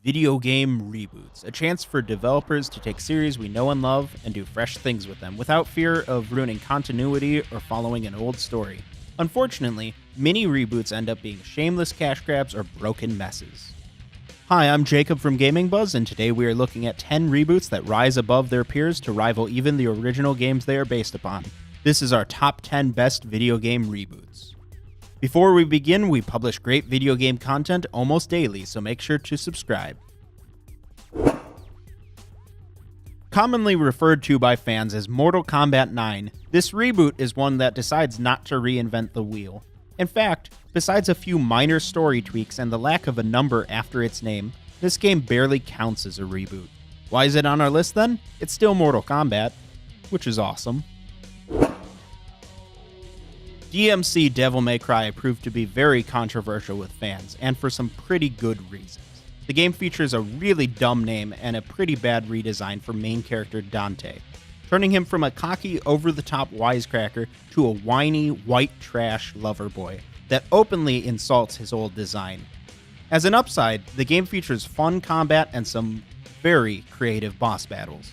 Video game reboots, a chance for developers to take series we know and love and do fresh things with them without fear of ruining continuity or following an old story. Unfortunately, many reboots end up being shameless cash grabs or broken messes. Hi, I'm Jacob from Gaming Buzz, and today we are looking at 10 reboots that rise above their peers to rival even the original games they are based upon. This is our top 10 best video game reboots. Before we begin, we publish great video game content almost daily, so make sure to subscribe. Commonly referred to by fans as Mortal Kombat 9, this reboot is one that decides not to reinvent the wheel. In fact, besides a few minor story tweaks and the lack of a number after its name, this game barely counts as a reboot. Why is it on our list then? It's still Mortal Kombat, which is awesome. DMC Devil May Cry proved to be very controversial with fans, and for some pretty good reasons. The game features a really dumb name and a pretty bad redesign for main character Dante, turning him from a cocky, over-the-top wisecracker to a whiny, white trash lover boy that openly insults his old design. As an upside, the game features fun combat and some very creative boss battles.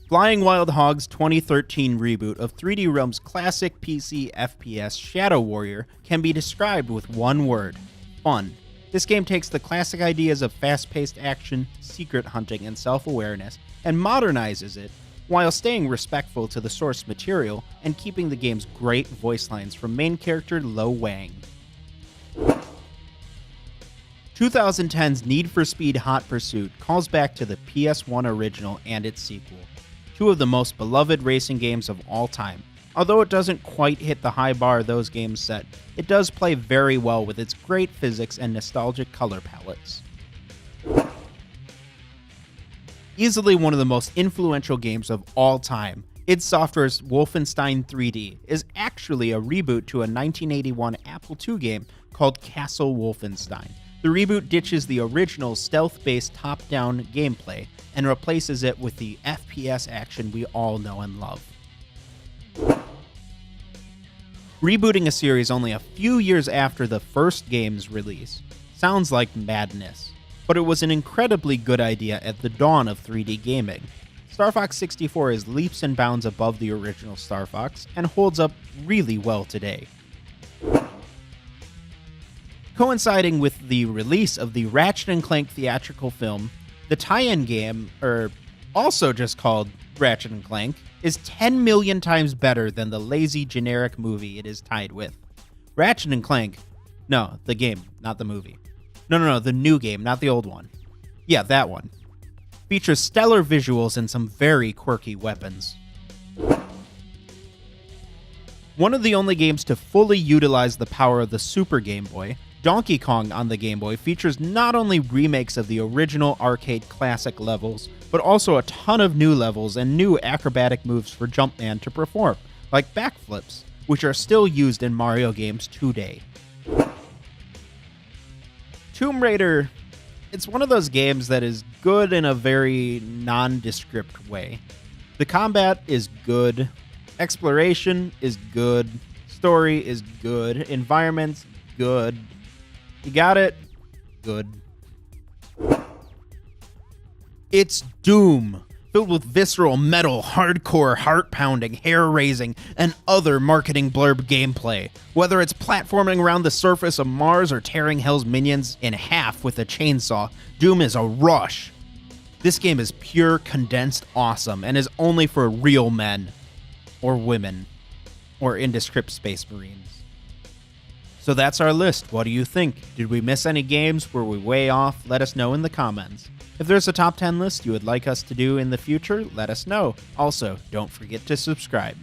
Flying Wild Hog's 2013 reboot of 3D Realm's classic PC FPS Shadow Warrior can be described with one word: fun. This game takes the classic ideas of fast-paced action, secret hunting, and self-awareness, and modernizes it while staying respectful to the source material and keeping the game's great voice lines from main character Lo Wang. 2010's Need for Speed Hot Pursuit calls back to the PS1 original and its sequel, two of the most beloved racing games of all time. Although it doesn't quite hit the high bar those games set, it does play very well with its great physics and nostalgic color palettes. Easily one of the most influential games of all time, id Software's Wolfenstein 3D is actually a reboot to a 1981 Apple II game called Castle Wolfenstein. The reboot ditches the original stealth-based top-down gameplay and replaces it with the FPS action we all know and love. Rebooting a series only a few years after the first game's release sounds like madness, but it was an incredibly good idea at the dawn of 3D gaming. Star Fox 64 is leaps and bounds above the original Star Fox and holds up really well today. Coinciding with the release of the Ratchet & Clank theatrical film, the tie-in game, also just called Ratchet & Clank, is 10 million times better than the lazy generic movie it is tied with. Ratchet & Clank, no, the game, not the movie. No, the new game, not the old one. Yeah, that one. Features stellar visuals and some very quirky weapons. One of the only games to fully utilize the power of the Super Game Boy, Donkey Kong on the Game Boy features not only remakes of the original arcade classic levels, but also a ton of new levels and new acrobatic moves for Jumpman to perform, like backflips, which are still used in Mario games today. Tomb Raider, it's one of those games that is good in a very nondescript way. The combat is good, exploration is good, story is good, environment's good. You got it? Good. It's Doom, filled with visceral, metal, hardcore, heart-pounding, hair-raising, and other marketing blurb gameplay. Whether it's platforming around the surface of Mars or tearing Hell's minions in half with a chainsaw, Doom is a rush. This game is pure, condensed awesome and is only for real men, or women, or indescript space marines. So that's our list. What do you think? Did we miss any games? Were we way off? Let us know in the comments. If there's a top 10 list you would like us to do in the future, let us know. Also, don't forget to subscribe.